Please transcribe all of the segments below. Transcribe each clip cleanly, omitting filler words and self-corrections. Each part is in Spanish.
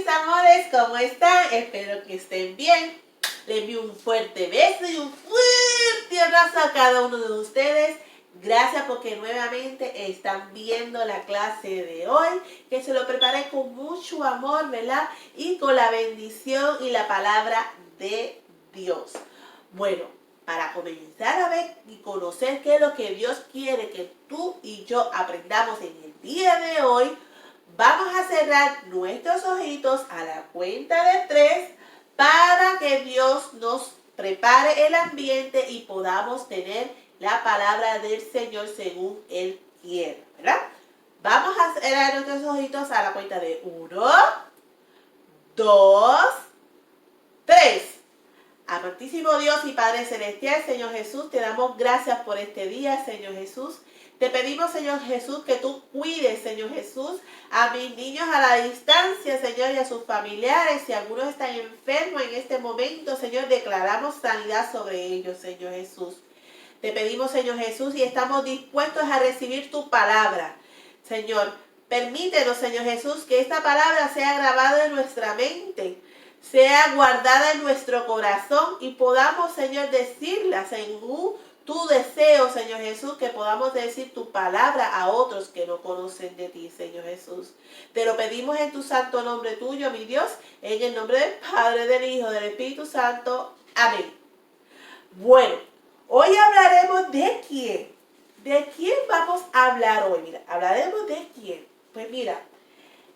mis amores, ¿cómo están? Espero que estén bien. Les envío un fuerte beso y un fuerte abrazo a cada uno de ustedes. Gracias porque nuevamente están viendo la clase de hoy, que se lo preparé con mucho amor, ¿verdad? Y con la bendición y la palabra de Dios. Bueno, para comenzar a ver y conocer qué es lo que Dios quiere que tú y yo aprendamos en el día de hoy, vamos a cerrar nuestros ojitos a la cuenta de 3 para que Dios nos prepare el ambiente y podamos tener la palabra del Señor según Él quiere, ¿verdad? Vamos a cerrar nuestros ojitos a la cuenta de 1, 2, 3. Amantísimo Dios y Padre Celestial, Señor Jesús, te damos gracias por este día, Señor Jesús. Te pedimos, Señor Jesús, que tú cuides, Señor Jesús, a mis niños a la distancia, Señor, y a sus familiares. Si algunos están enfermos en este momento, Señor, declaramos sanidad sobre ellos, Señor Jesús. Te pedimos, Señor Jesús, y estamos dispuestos a recibir tu palabra. Señor, permítenos, Señor Jesús, que esta palabra sea grabada en nuestra mente, sea guardada en nuestro corazón y podamos, Señor, decirla según tu deseo, Señor Jesús, que podamos decir tu palabra a otros que no conocen de ti, Señor Jesús. Te lo pedimos en tu santo nombre tuyo, mi Dios, en el nombre del Padre, del Hijo, del Espíritu Santo. Amén. Bueno, hoy hablaremos de quién. ¿De quién vamos a hablar hoy? Mira, hablaremos de quién. Pues mira,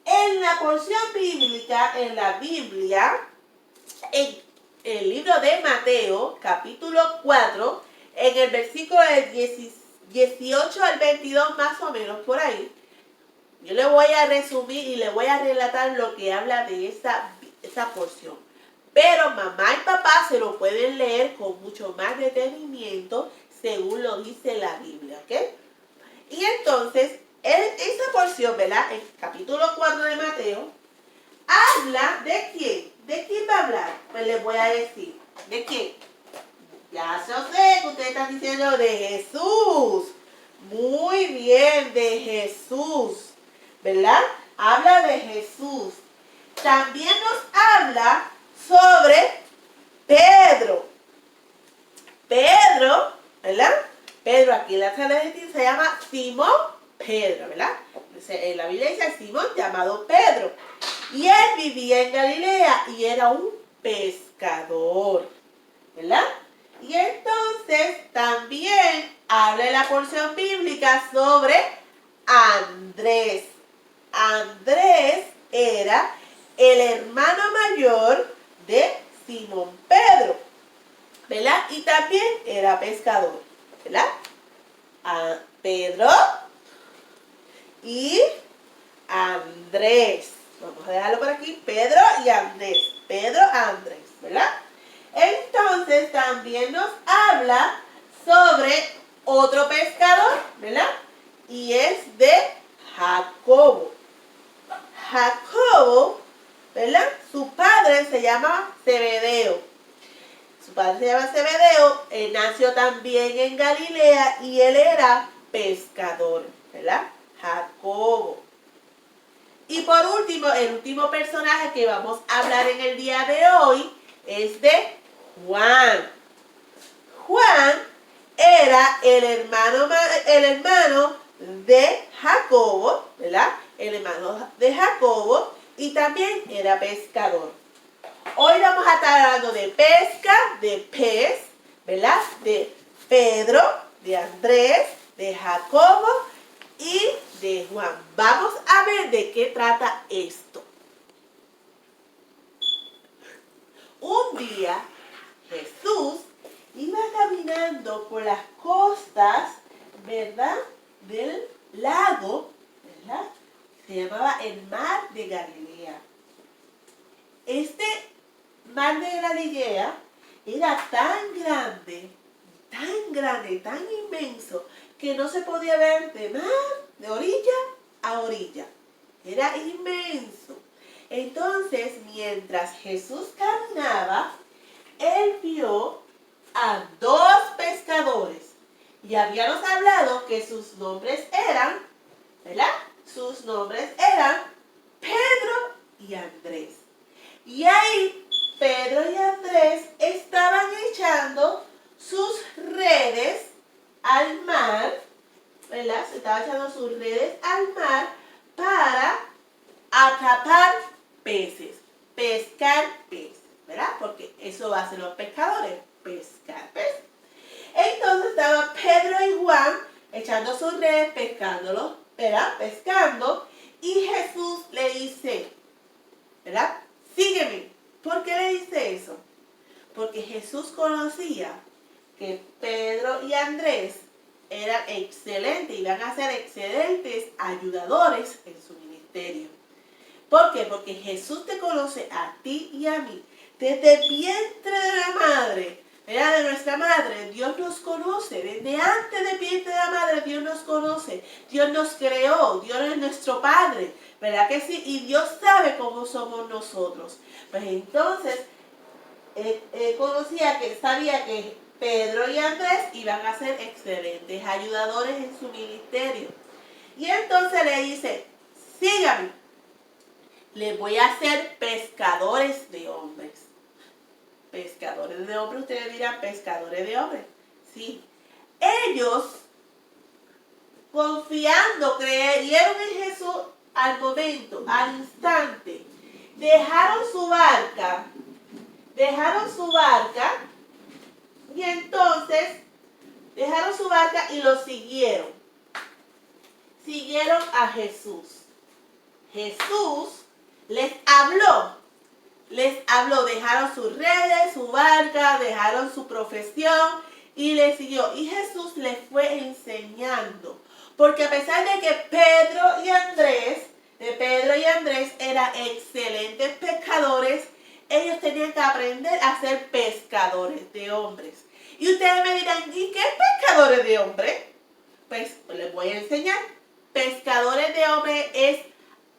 en la porción bíblica, en la Biblia, en el libro de Mateo, capítulo 4, en el versículo del 18 al 22, más o menos por ahí, yo le voy a resumir y le voy a relatar lo que habla de esa porción. Pero mamá y papá se lo pueden leer con mucho más detenimiento según lo dice la Biblia, ¿ok? Y entonces, esa porción, ¿verdad? El capítulo 4 de Mateo, habla de quién. ¿De quién va a hablar? Pues les voy a decir. ¿De quién? Ya yo sé que ustedes están diciendo de Jesús. Muy bien, de Jesús. ¿Verdad? Habla de Jesús. También nos habla sobre Pedro. Pedro, ¿verdad? Pedro, aquí en la traducción se llama Simón Pedro, ¿verdad? En la Biblia dice Simón llamado Pedro. Y él vivía en Galilea y era un pescador, ¿verdad? Y entonces también habla en la porción bíblica sobre Andrés. Andrés era el hermano mayor de Simón Pedro, ¿verdad? Y también era pescador, ¿verdad? Pedro y Andrés. Vamos a dejarlo por aquí. Pedro y Andrés. Pedro, Andrés, ¿verdad? Entonces también nos habla sobre otro pescador, ¿verdad? Y es de Jacobo. Jacobo, ¿verdad? Su padre se llama Zebedeo. Su padre se llama Zebedeo. Él nació también en Galilea y él era pescador, ¿verdad? Jacobo. Y por último, el último personaje que vamos a hablar en el día de hoy es de Juan. Juan era el hermano de Jacobo, ¿verdad? El hermano de Jacobo y también era pescador. Hoy vamos a estar hablando de pesca, de pez, ¿verdad? De Pedro, de Andrés, de Jacobo y de Juan. Vamos a ver de qué trata esto. Un día Jesús iba caminando por las costas, ¿verdad? Del lago, ¿verdad? Se llamaba el Mar de Galilea. Este Mar de Galilea era tan grande, tan inmenso, que no se podía ver de mar, de orilla a orilla. Era inmenso. Entonces, mientras Jesús caminaba, él vio a 2 pescadores. Y habíamos hablado que sus nombres eran, ¿verdad? Sus nombres eran Pedro y Andrés. Y ahí Pedro y Andrés estaban echando sus redes al mar, ¿verdad? Se estaban echando sus redes al mar para atrapar peces, pescar peces, ¿verdad? Porque eso hacen los pescadores, pescar peces. Entonces estaban Pedro y Juan echando sus redes, pescándolos, ¿verdad? Pescando. Y Jesús le dice, ¿verdad? Sígueme. ¿Por qué le dice eso? Porque Jesús conocía que Pedro y Andrés eran excelentes, iban a ser excelentes ayudadores en su ministerio. ¿Por qué? Porque Jesús te conoce a ti y a mí. Desde el vientre de la madre, ¿verdad? De nuestra madre, Dios nos conoce. Desde antes del vientre de la madre, Dios nos conoce. Dios nos creó. Dios es nuestro Padre. ¿Verdad que sí? Y Dios sabe cómo somos nosotros. Pues entonces, sabía que Pedro y Andrés iban a ser excelentes ayudadores en su ministerio. Y entonces le dice, sígame. Les voy a hacer pescadores de hombres. Pescadores de hombres, ustedes dirán pescadores de hombres. Sí. Ellos, confiando, creyeron en Jesús al momento, al instante. Dejaron su barca y entonces dejaron su barca y lo siguieron. Siguieron a Jesús. Jesús les habló, dejaron sus redes, su barca, dejaron su profesión y les siguió. Y Jesús les fue enseñando, porque a pesar de que Pedro y Andrés eran excelentes pescadores, ellos tenían que aprender a ser pescadores de hombres. Y ustedes me dirán, ¿y qué pescadores de hombres? Pues les voy a enseñar. Pescadores de hombres es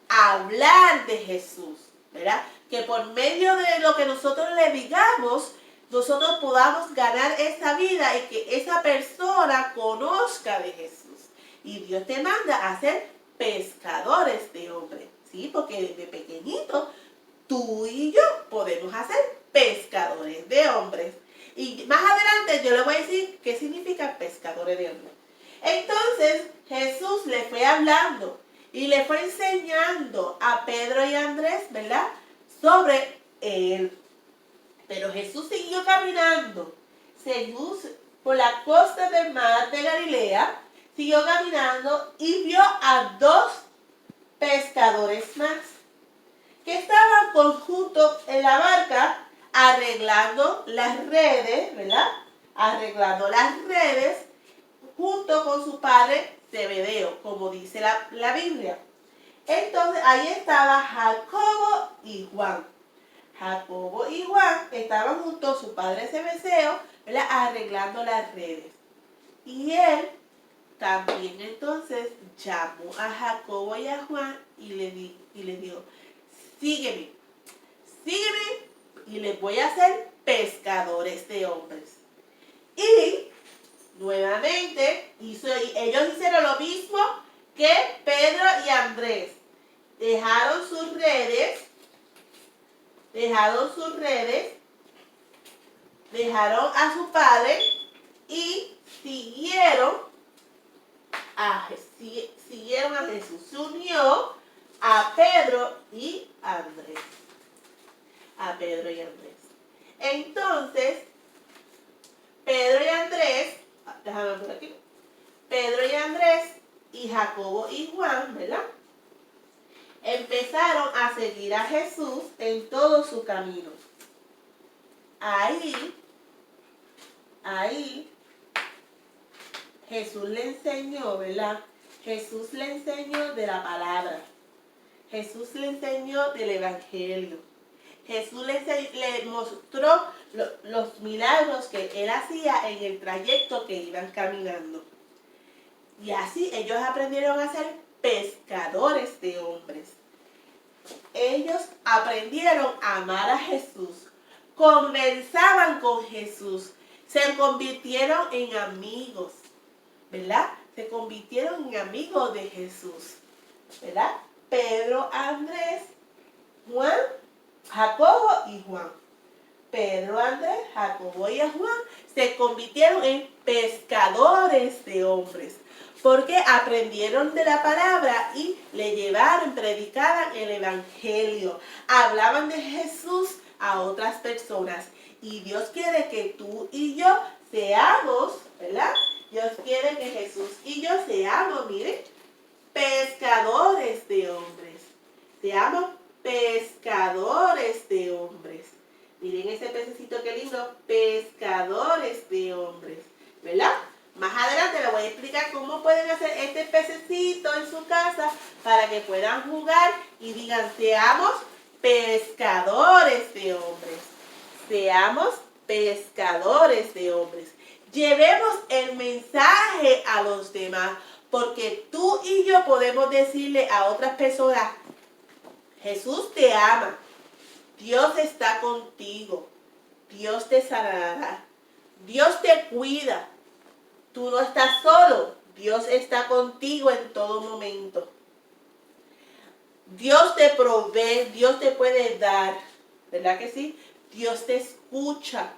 hablar de Jesús, ¿verdad? Que por medio de lo que nosotros le digamos, nosotros podamos ganar esa vida y que esa persona conozca de Jesús. Y Dios te manda a ser pescadores de hombres, ¿sí? Porque desde pequeñito, tú y yo podemos hacer pescadores de hombres. Y más adelante yo le voy a decir qué significa pescadores de hombres. Entonces Jesús le fue hablando y le fue enseñando a Pedro y Andrés, ¿verdad? Sobre él. Pero Jesús siguió caminando. Jesús, por la costa del mar de Galilea, siguió caminando y vio a dos pescadores más que estaban conjuntos en la barca arreglando las redes, ¿verdad? Arreglando las redes junto con su padre Zebedeo, como dice la Biblia. Entonces ahí estaba Jacobo y Juan. Jacobo y Juan estaban junto a su padre Zebedeo, ¿verdad? Arreglando las redes. Y él también entonces llamó a Jacobo y a Juan y le dijo, sígueme y les voy a hacer pescadores de hombres. Y nuevamente ellos hicieron lo mismo que Pedro y Andrés. Dejaron sus redes, dejaron a su padre y siguieron a Jesús. Se unió a Pedro y Andrés. Entonces, Pedro y Andrés y Jacobo y Juan, ¿verdad? Empezaron a seguir a Jesús en todo su camino. Ahí, Jesús le enseñó, ¿verdad? Jesús le enseñó de la palabra. Jesús le enseñó del evangelio. Jesús le mostró los milagros que él hacía en el trayecto que iban caminando. Y así ellos aprendieron a ser pescadores de hombres. Ellos aprendieron a amar a Jesús, conversaban con Jesús, se convirtieron en amigos, ¿verdad? Se convirtieron en amigos de Jesús, ¿verdad? Pedro, Andrés Juan, Jacobo y Juan. Pedro, Andrés, Jacobo y Juan se convirtieron en pescadores de hombres, porque aprendieron de la palabra y le llevaron, predicaban el evangelio, hablaban de Jesús a otras personas. Y Dios quiere que tú y yo seamos, ¿verdad? Dios quiere que Jesús y yo seamos, miren, pescadores de hombres. Seamos pescadores de hombres. Miren ese pececito que lindo, pescadores de hombres, ¿verdad? Más adelante les voy a explicar cómo pueden hacer este pececito en su casa para que puedan jugar y digan, seamos pescadores de hombres. Seamos pescadores de hombres. Llevemos el mensaje a los demás, porque tú y yo podemos decirle a otras personas, Jesús te ama, Dios está contigo, Dios te sanará, Dios te cuida, tú no estás solo, Dios está contigo en todo momento. Dios te provee, Dios te puede dar, ¿verdad que sí? Dios te escucha.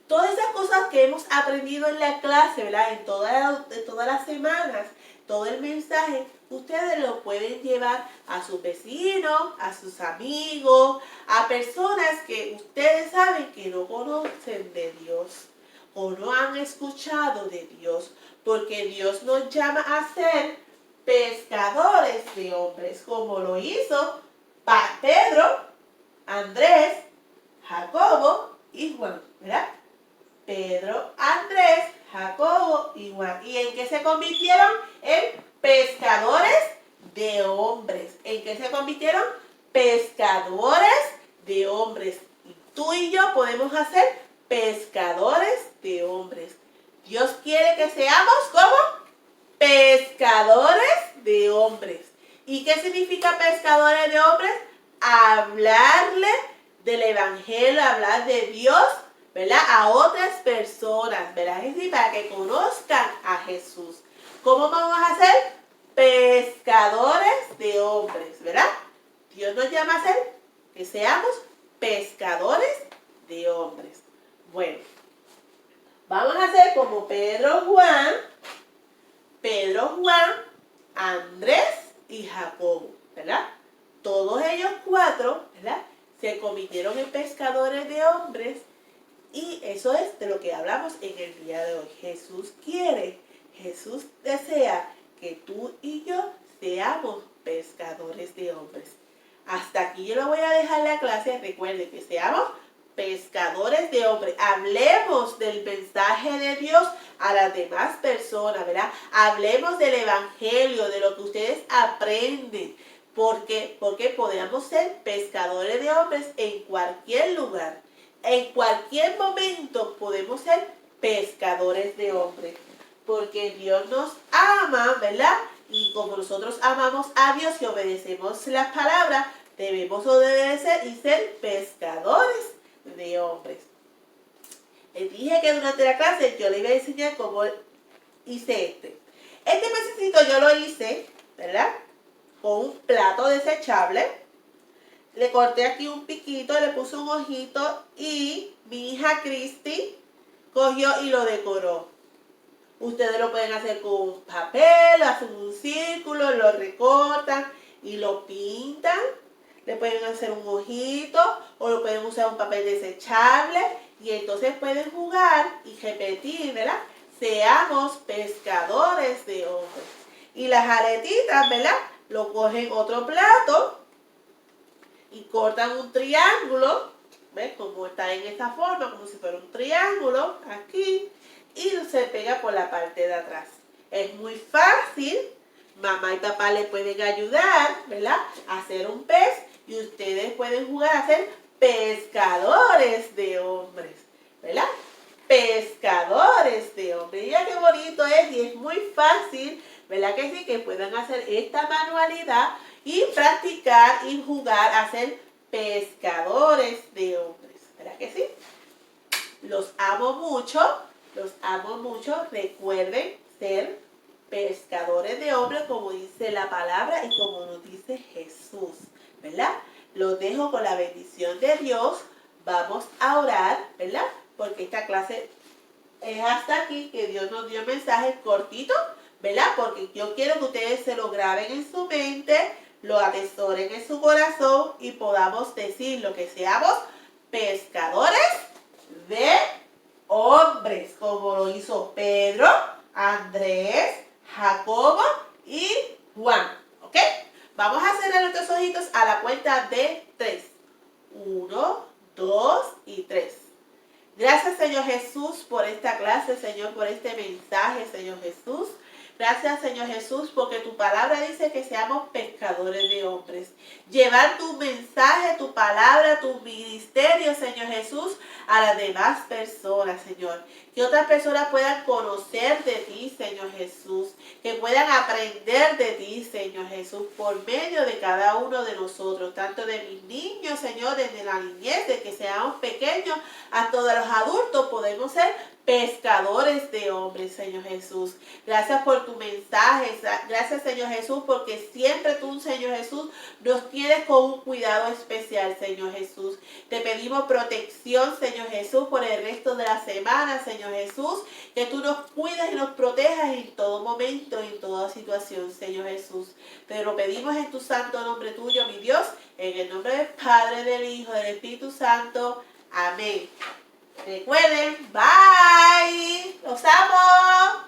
Todas esas cosas que hemos aprendido en la clase, ¿verdad? En todas las semanas, todo el mensaje, ustedes lo pueden llevar a sus vecinos, a sus amigos, a personas que ustedes saben que no conocen de Dios o no han escuchado de Dios, porque Dios nos llama a ser pescadores de hombres, como lo hizo Pedro, Andrés, Jacobo y Juan, ¿verdad? Pedro, Andrés, Jacobo y Juan. ¿Y en qué se convirtieron? En pescadores de hombres. ¿En qué se convirtieron? Pescadores de hombres. Y tú y yo podemos hacer pescadores de hombres. Dios quiere que seamos como pescadores de hombres. ¿Y qué significa pescadores de hombres? Hablarle del evangelio, hablar de Dios, ¿verdad? A otras personas, ¿verdad? Es decir, para que conozcan a Jesús. ¿Cómo vamos a ser? Pescadores de hombres, ¿verdad? Dios nos llama a ser que seamos pescadores de hombres. Bueno, vamos a hacer como Pedro, Juan, Andrés y Jacobo, ¿verdad? Todos ellos cuatro, ¿verdad? Se convirtieron en pescadores de hombres. Y eso es de lo que hablamos en el día de hoy. Jesús quiere, Jesús desea que tú y yo seamos pescadores de hombres. Hasta aquí yo le voy a dejar la clase. Recuerden que seamos pescadores de hombres. Hablemos del mensaje de Dios a las demás personas, ¿verdad? Hablemos del evangelio, de lo que ustedes aprenden. Porque podemos ser pescadores de hombres en cualquier lugar. En cualquier momento podemos ser pescadores de hombres, porque Dios nos ama, ¿verdad? Y como nosotros amamos a Dios y obedecemos las palabras, debemos obedecer y ser pescadores de hombres. Les dije que durante la clase yo les iba a enseñar cómo hice este. Este pececito yo lo hice, ¿verdad? Con un plato desechable. Le corté aquí un piquito, le puse un ojito y mi hija Cristi cogió y lo decoró. Ustedes lo pueden hacer con papel, hacen un círculo, lo recortan y lo pintan. Le pueden hacer un ojito o lo pueden usar un papel desechable y entonces pueden jugar y repetir, ¿verdad? Seamos pescadores de hombres. Y las aletitas, ¿verdad? Lo cogen otro plato y cortan un triángulo, ¿ves? Como está en esta forma, como si fuera un triángulo, aquí, y se pega por la parte de atrás. Es muy fácil, mamá y papá le pueden ayudar, ¿verdad? A hacer un pez y ustedes pueden jugar a ser pescadores de hombres, ¿verdad? Pescadores de hombres. Mira qué bonito es y es muy fácil, ¿verdad que sí? Que puedan hacer esta manualidad y practicar y jugar a ser pescadores de hombres. ¿Verdad que sí? Los amo mucho, los amo mucho. Recuerden ser pescadores de hombres como dice la palabra y como nos dice Jesús, ¿verdad? Los dejo con la bendición de Dios. Vamos a orar, ¿verdad? Porque esta clase es hasta aquí, que Dios nos dio el mensaje cortito, ¿verdad? Porque yo quiero que ustedes se lo graben en su mente, lo atesoren en su corazón y podamos decir lo que seamos pescadores de hombres, como lo hizo Pedro, Andrés, Jacobo y Juan. ¿Ok? Vamos a cerrar nuestros ojitos a la cuenta de 3. 1, 2 y 3. Gracias, Señor Jesús, por esta clase, Señor, por este mensaje, Señor Jesús. Gracias, Señor Jesús, porque tu palabra dice que seamos pescadores de hombres. Llevar tu mensaje, tu palabra, tu ministerio, Señor Jesús, a las demás personas, Señor. Que otras personas puedan conocer de ti, Señor Jesús. Que puedan aprender de ti, Señor Jesús, por medio de cada uno de nosotros. Tanto de mis niños, Señor, desde la niñez, de que seamos pequeños, hasta de los adultos podemos ser pescadores de hombres, Señor Jesús. Gracias por tu mensaje. Gracias, Señor Jesús, porque siempre tú, Señor Jesús, nos tienes con un cuidado especial, Señor Jesús. Te pedimos protección, Señor Jesús, por el resto de la semana, Señor Jesús. Que tú nos cuides y nos protejas en todo momento y en toda situación, Señor Jesús. Te lo pedimos en tu santo nombre tuyo, mi Dios, en el nombre del Padre, del Hijo, del Espíritu Santo. Amén. Recuerden, bye. Los amo.